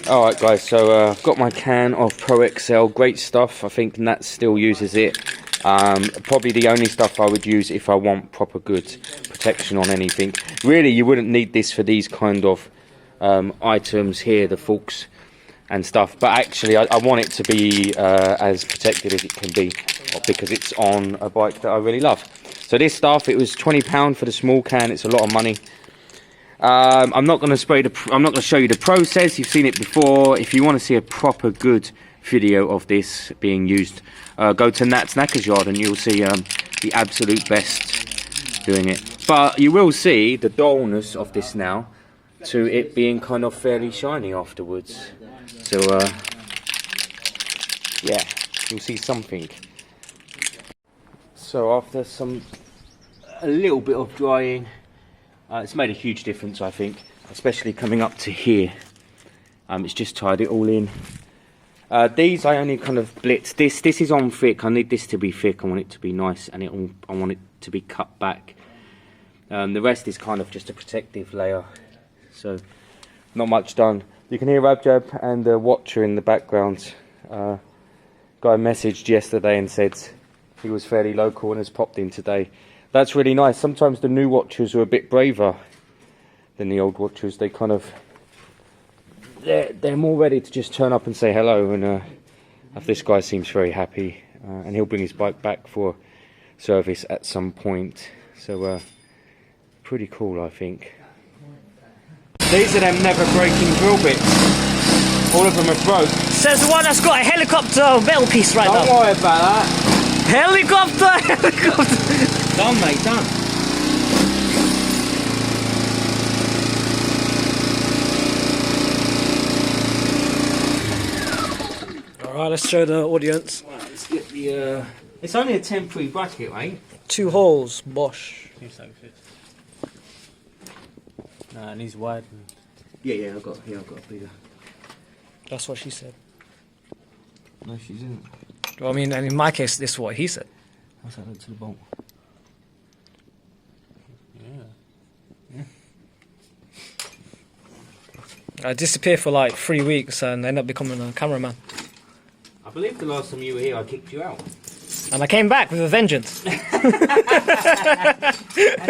Alright guys, so I've got my can of Pro XL, great stuff. I think Nat still uses it. Probably the only stuff I would use if I want proper good protection on anything. Really, you wouldn't need this for these kind of items here, the forks and stuff. But actually, I want it to be as protected as it can be, because it's on a bike that I really love. So this stuff, it was £20 for the small can. It's a lot of money. I'm not going to show you the process. You've seen it before. If you want to see a proper good video of this being used, go to Nat's Knackers Yard and you'll see the absolute best doing it. But you will see the dullness of this now to it being kind of fairly shiny afterwards. So yeah, you'll see something. So after a little bit of drying, it's made a huge difference, I think, especially coming up to here. It's just tied it all in. These I only kind of blitzed. This is on thick. I need this to be thick. I want it to be nice, and I want it to be cut back. The rest is kind of just a protective layer, so not much done. You can hear Abjab and the watcher in the background. Guy messaged yesterday and said he was fairly local and has popped in today. That's really nice. Sometimes the new watchers are a bit braver than the old watchers. They kind of, they're more ready to just turn up and say hello. And this guy seems very happy, and he'll bring his bike back for service at some point. So pretty cool, I think. These are them never breaking drill bits. All of them are broke. Says the one that's got a helicopter metal piece right now. Don't worry about that. Helicopter! Done, mate, done. Alright, let's show the audience. Right, let's get the it's only a temporary bracket, mate. 2 holes, Bosch. Nah, and he's wide. Yeah, I've got a bigger. That's what she said. No, she didn't. Well, I mean, and in my case, this is what he said. How's that look to the bolt? I disappeared for like 3 weeks and ended up becoming a cameraman. I believe the last time you were here, I kicked you out. And I came back with a vengeance. And you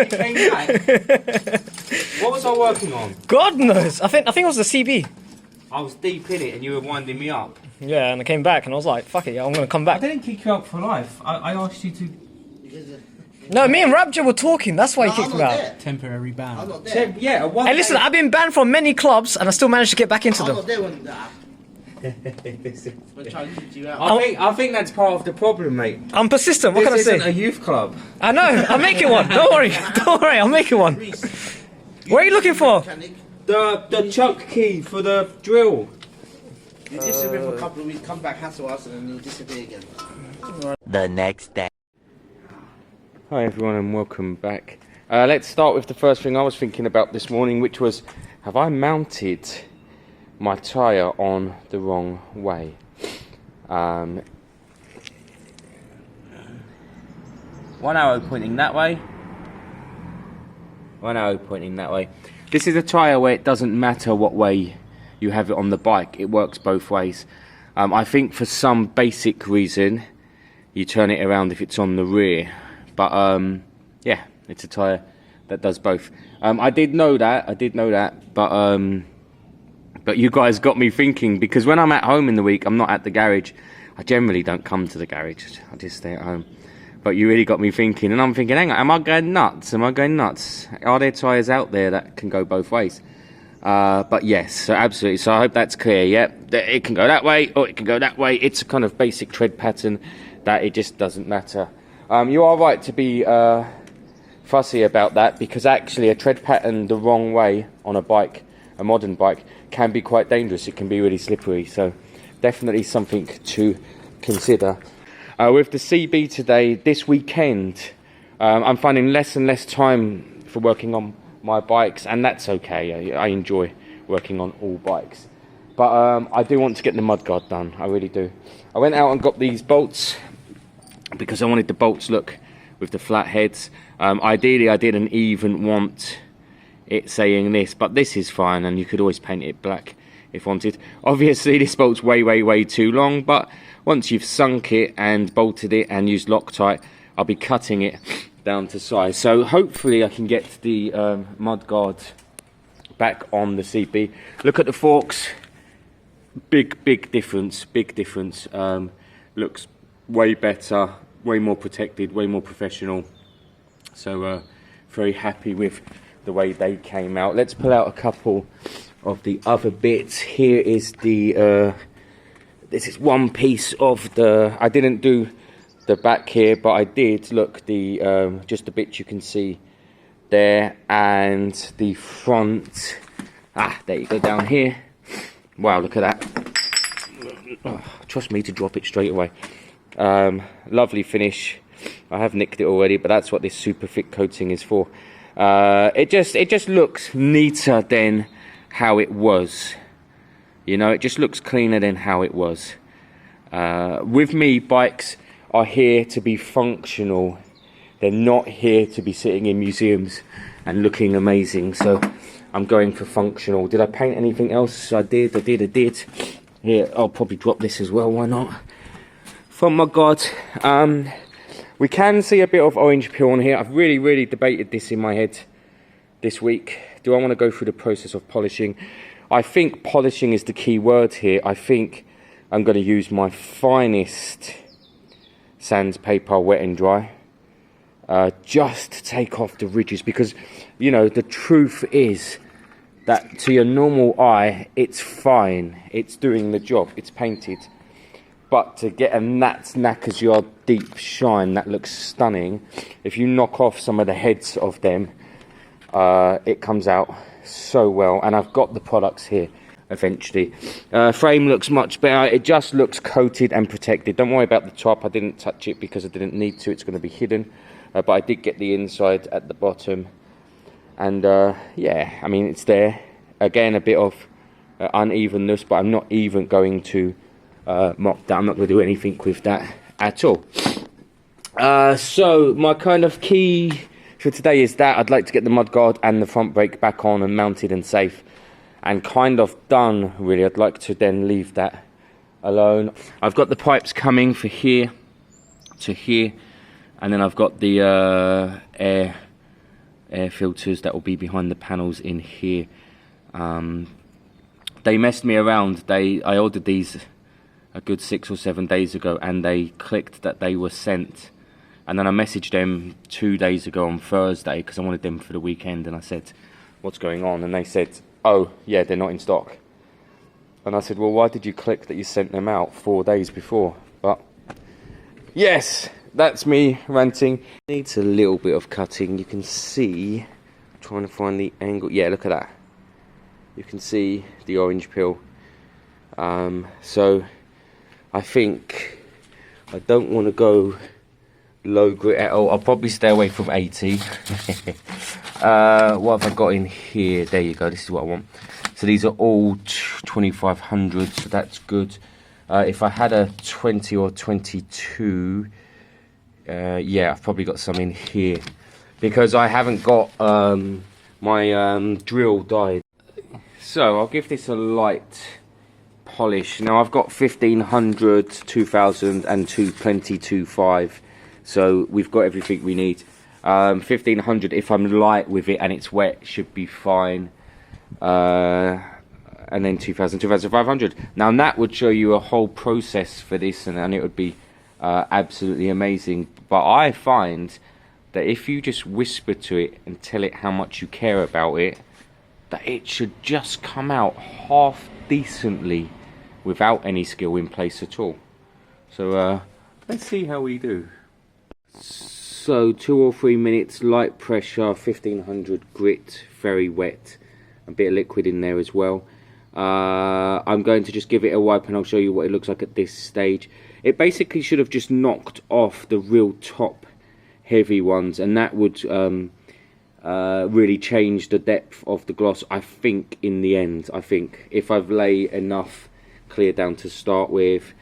came back. What was I working on? God knows. I think it was the CB. I was deep in it and you were winding me up. Yeah, and I came back and I was like, fuck it, I'm going to come back. I didn't kick you out for life. I asked you to... No, me and Rapture were talking, that's why he kicked me out. Temporary ban. I'm not there. Yeah, Hey, listen, I've been banned from many clubs and I still managed to get back into I'm them. not there when we're trying to keep you out. I think that's part of the problem, mate. I'm persistent, what can I This say? isn't a youth club. I know, I'll make it one, don't worry, I'll make it one. What are you looking for? The chuck key for the drill. You disappear for a couple of weeks, come back, hassle us, and then you disappear again. The next day. Hi everyone and welcome back. Let's start with the first thing I was thinking about this morning, which was, have I mounted my tyre on the wrong way? One arrow pointing that way. One arrow pointing that way. This is a tyre where it doesn't matter what way you have it on the bike. It works both ways. I think for some basic reason, you turn it around if it's on the rear. But yeah, it's a tyre that does both. I did know that, but you guys got me thinking, because when I'm at home in the week, I'm not at the garage. I generally don't come to the garage, I just stay at home. But you really got me thinking, and I'm thinking, hang on, am I going nuts? Are there tyres out there that can go both ways? But yes, so absolutely, so I hope that's clear. Yeah, it can go that way, or it can go that way. It's a kind of basic tread pattern that it just doesn't matter. You are right to be fussy about that, because actually a tread pattern the wrong way on a bike, a modern bike, can be quite dangerous. It can be really slippery, so definitely something to consider. With the CB today, this weekend, I'm finding less and less time for working on my bikes, and that's okay. I enjoy working on all bikes, but I do want to get the mudguard done. I really do. I went out and got these bolts because I wanted the bolts look with the flat heads. Ideally I didn't even want it saying this, but this is fine, and you could always paint it black if wanted. Obviously this bolt's way too long, but once you've sunk it and bolted it and used Loctite, I'll be cutting it down to size. So hopefully I can get the mudguard back on the CB. Look at the forks, big difference, looks way better, way more protected, way more professional. So very happy with the way they came out. Let's pull out a couple of the other bits. Here is the this is one piece of the, I didn't do the back here, but I did, look, the just the bits you can see there, and the front, there you go, down here. Wow, look at that. Oh, trust me to drop it straight away. Lovely finish. I have nicked it already, but that's what this super thick coating is for. It just looks neater than how it was. You know, it just looks cleaner than how it was. With me, bikes are here to be functional. They're not here to be sitting in museums and looking amazing. So I'm going for functional. Did I paint anything else? I did. Here, I'll probably drop this as well, why not? From my God. We can see a bit of orange peel on here. I've really debated this in my head this week. Do I want to go through the process of polishing? I think polishing is the key word here. I think I'm going to use my finest sandpaper, wet and dry, just to take off the ridges, because, you know, the truth is that to your normal eye, it's fine. It's doing the job. It's painted. But to get a knackers yard deep shine that looks stunning, if you knock off some of the heads of them, it comes out so well. And I've got the products here eventually. Frame looks much better. It just looks coated and protected. Don't worry about the top. I didn't touch it because I didn't need to. It's going to be hidden. But I did get the inside at the bottom. And yeah, I mean, it's there. Again, a bit of unevenness, but I'm not even going to mop that. I'm not going to do anything with that at all. So my kind of key for today is that I'd like to get the mudguard and the front brake back on and mounted and safe, and kind of done really. I'd like to then leave that alone. I've got the pipes coming for here to here, and then I've got the air filters that will be behind the panels in here. They messed me around. I ordered these a good 6 or 7 days ago, and they clicked that they were sent, and then I messaged them 2 days ago on Thursday because I wanted them for the weekend, and I said, what's going on? And they said, oh yeah, they're not in stock. And I said, well, why did you click that you sent them out 4 days before? But yes, that's me ranting. Needs a little bit of cutting. You can see, trying to find the angle. Yeah, look at that. You can see the orange peel. So I think I don't want to go low grit at all. I'll probably stay away from 80. What have I got in here? There you go. This is what I want. So these are all 2500, so that's good. If I had a 20 or 22, yeah, I've probably got some in here, because I haven't got my drill died. So I'll give this a light polish. Now I've got 1500, 2000 and 22025, so we've got everything we need. 1500, if I'm light with it and it's wet, should be fine. And then 2000, 2500. Now that would show you a whole process for this, and it would be absolutely amazing. But I find that if you just whisper to it and tell it how much you care about it, that it should just come out half decently without any skill in place at all. So let's see how we do. So 2 or 3 minutes, light pressure, 1500 grit, very wet, a bit of liquid in there as well. I'm going to just give it a wipe, and I'll show you what it looks like at this stage. It basically should have just knocked off the real top heavy ones, and that would really change the depth of the gloss, I think, in the end. I think if I've laid enough clear down to start with,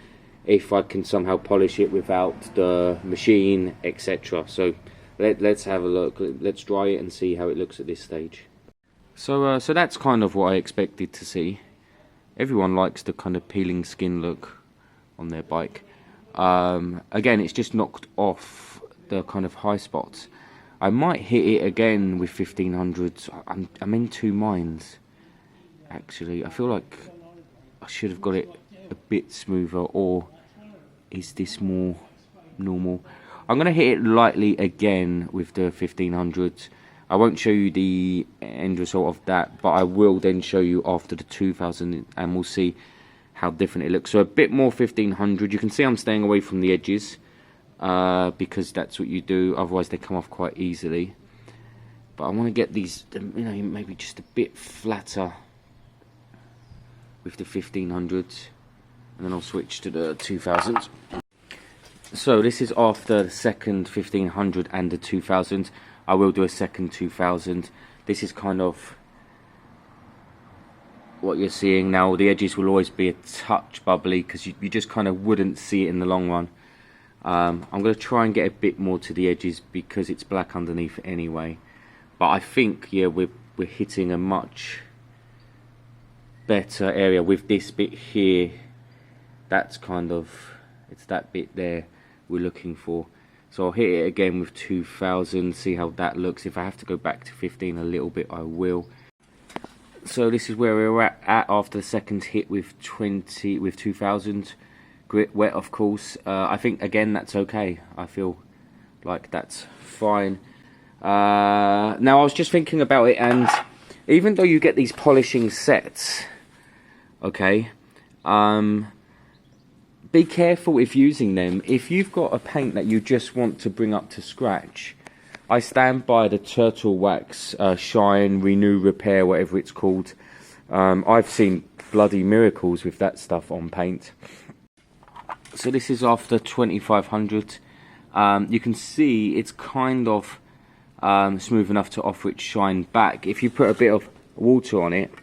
if I can somehow polish it without the machine, etc. So let's have a look. Let's dry it and see how it looks at this stage. So that's kind of what I expected to see. Everyone likes the kind of peeling skin look on their bike. Again, it's just knocked off the kind of high spots. I might hit it again with 1500s. I'm in two minds, actually. I feel like I should have got it a bit smoother, or is this more normal? I'm going to hit it lightly again with the 1500s. I won't show you the end result of that, but I will then show you after the 2000, and we'll see how different it looks. So a bit more 1500. You can see I'm staying away from the edges because that's what you do, otherwise they come off quite easily. But I want to get these, you know, maybe just a bit flatter with the 1500s, and then I'll switch to the 2000s. So this is after the second 1500 and the 2000. I will do a second 2000. This is kind of what you're seeing now. The edges will always be a touch bubbly because you just kind of wouldn't see it in the long run. I'm going to try and get a bit more to the edges because it's black underneath anyway. But I think, yeah, we're hitting a much better area with this bit here. That's kind of, it's that bit there we're looking for. So I'll hit it again with 2000, see how that looks. If I have to go back to 15 a little bit, I will. So this is where we're at after the second hit with 2000. Grit wet, of course. I think, again, that's okay. I feel like that's fine. Now, I was just thinking about it, and even though you get these polishing sets, okay, be careful if using them. If you've got a paint that you just want to bring up to scratch, I stand by the turtle wax, shine, renew, repair, whatever it's called. I've seen bloody miracles with that stuff on paint. So this is after 2500. You can see it's kind of smooth enough to offer its shine back. If you put a bit of water on it,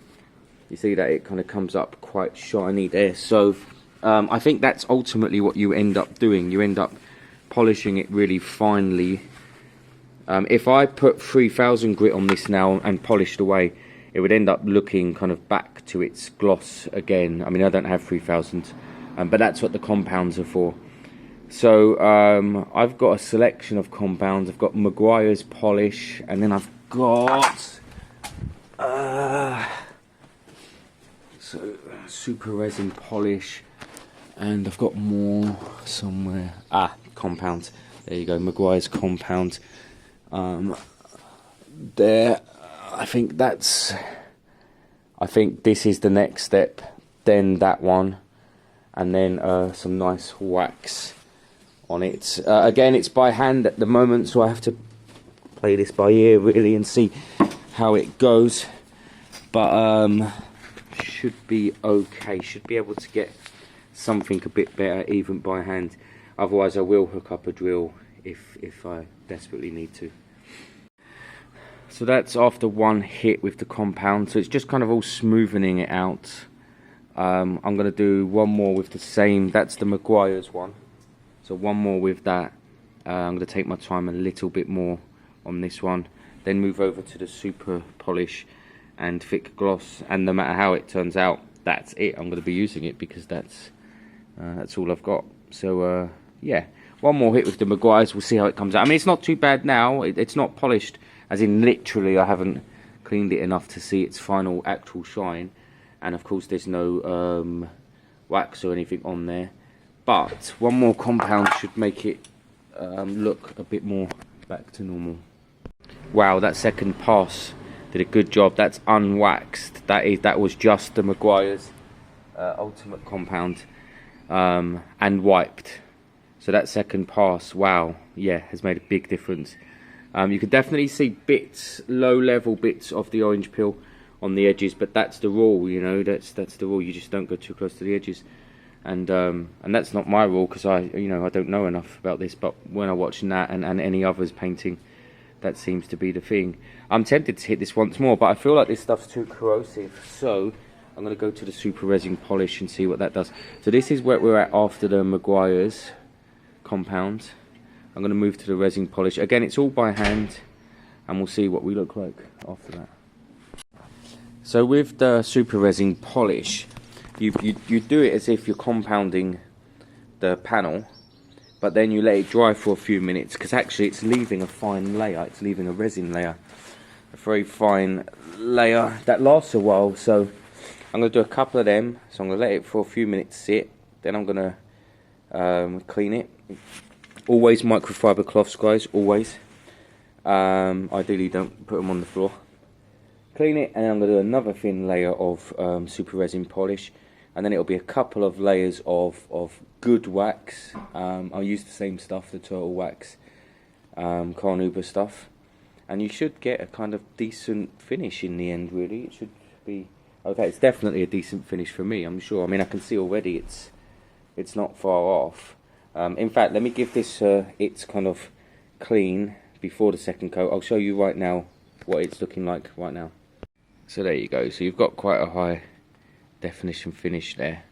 you see that it kind of comes up quite shiny there. So I think that's ultimately what you end up doing. You end up polishing it really finely. If I put 3000 grit on this now and polished away, it would end up looking kind of back to its gloss again. I mean, I don't have 3000, but that's what the compounds are for. So I've got a selection of compounds. I've got Maguire's polish, and then I've got super resin polish, and I've got more somewhere. Compound. There you go, Maguire's compound. There, I think this is the next step. Then that one, and then some nice wax on it. Again, it's by hand at the moment, so I have to play this by ear really and see how it goes. But should be okay. Should be able to get something a bit better even by hand. Otherwise I will hook up a drill if I desperately need to. So that's after one hit with the compound, so it's just kind of all smoothening it out. I'm going to do one more with the same, that's the Maguire's one, so one more with that. I'm going to take my time a little bit more on this one, then move over to the super polish and thick gloss, and no matter how it turns out, that's it. I'm going to be using it because that's all I've got. So yeah, one more hit with the Maguire's, we'll see how it comes out. I mean, it's not too bad now. It's not polished, as in literally I haven't cleaned it enough to see its final actual shine, and of course there's no wax or anything on there, but one more compound should make it look a bit more back to normal. Wow, that second pass did a good job. That's unwaxed. That was just the Maguire's ultimate compound and wiped. So that second pass, wow, yeah, has made a big difference. You can definitely see bits, low-level bits of the orange peel on the edges, but that's the rule, you know. That's the rule. You just don't go too close to the edges, and that's not my rule because I don't know enough about this. But when I watch Nat and any others painting, that seems to be the thing. I'm tempted to hit this once more, but I feel like this stuff's too corrosive, so I'm going to go to the super resin polish and see what that does. So this is where we're at after the Maguire's compound. I'm going to move to the resin polish. Again, it's all by hand, and we'll see what we look like after that. So with the super resin polish, you do it as if you're compounding the panel, but then you let it dry for a few minutes, because actually it's leaving a fine layer, it's leaving a resin layer, a very fine layer that lasts a while. So I'm going to do a couple of them, so I'm going to let it for a few minutes sit, then I'm going to clean it. Always microfiber cloths, guys, always. Ideally don't put them on the floor. Clean it, and then I'm going to do another thin layer of super resin polish, and then it'll be a couple of layers of good wax. I'll use the same stuff, the turtle wax, carnauba stuff, and you should get a kind of decent finish in the end. Really, it should be okay. It's definitely a decent finish for me, I'm sure. I mean, I can see already it's not far off. In fact, let me give this its kind of clean before the second coat. I'll show you right now what it's looking like right now. So there you go. So you've got quite a high definition finish there.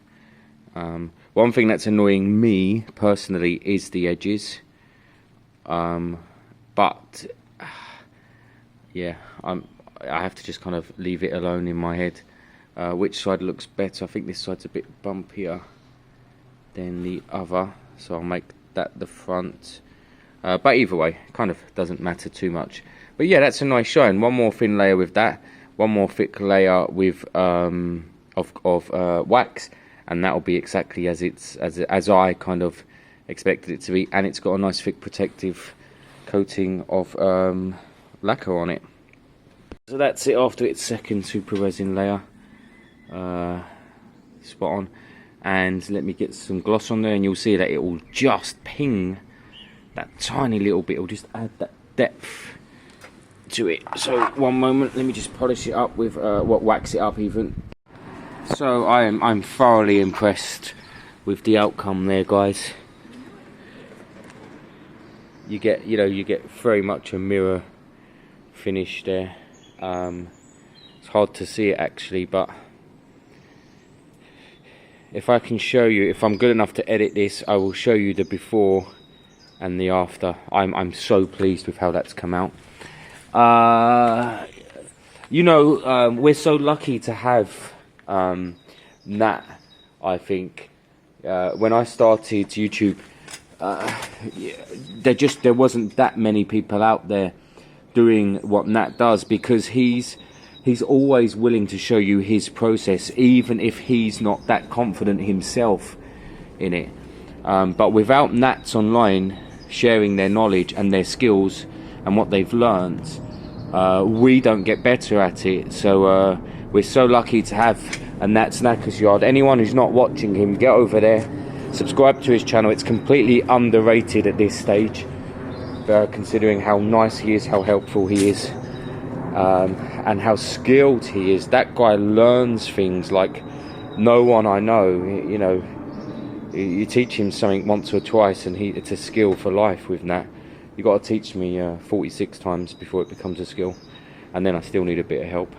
One thing that's annoying me personally is the edges, but yeah, I have to just kind of leave it alone in my head. Which side looks better? I think this side's a bit bumpier than the other, so I'll make that the front. But either way, kind of doesn't matter too much. But yeah, that's a nice shine. One more thin layer with that, one more thick layer with wax, and that'll be exactly as I kind of expected it to be. And it's got a nice thick protective coating of lacquer on it. So that's it after its second super resin layer. Spot on. And let me get some gloss on there, and you'll see that it will just ping that tiny little bit. It'll just add that depth to it. So one moment, let me just polish it up with wax it up even. So I'm thoroughly impressed with the outcome there, guys. You get very much a mirror finish there. It's hard to see it actually, but if I can show you, if I'm good enough to edit this, I will show you the before and the after. I'm so pleased with how that's come out. We're so lucky to have Nat. I think when I started YouTube, there wasn't that many people out there doing what Nat does, because he's always willing to show you his process, even if he's not that confident himself in it. But without Nats online sharing their knowledge and their skills and what they've learned, we don't get better at it. So we're so lucky to have a Nat Snackers Yard. Anyone who's not watching him, get over there, subscribe to his channel. It's completely underrated at this stage, considering how nice he is, how helpful he is, and how skilled he is. That guy learns things like no one I know. You teach him something once or twice, and it's a skill for life with Nat. You got to teach me 46 times before it becomes a skill, and then I still need a bit of help.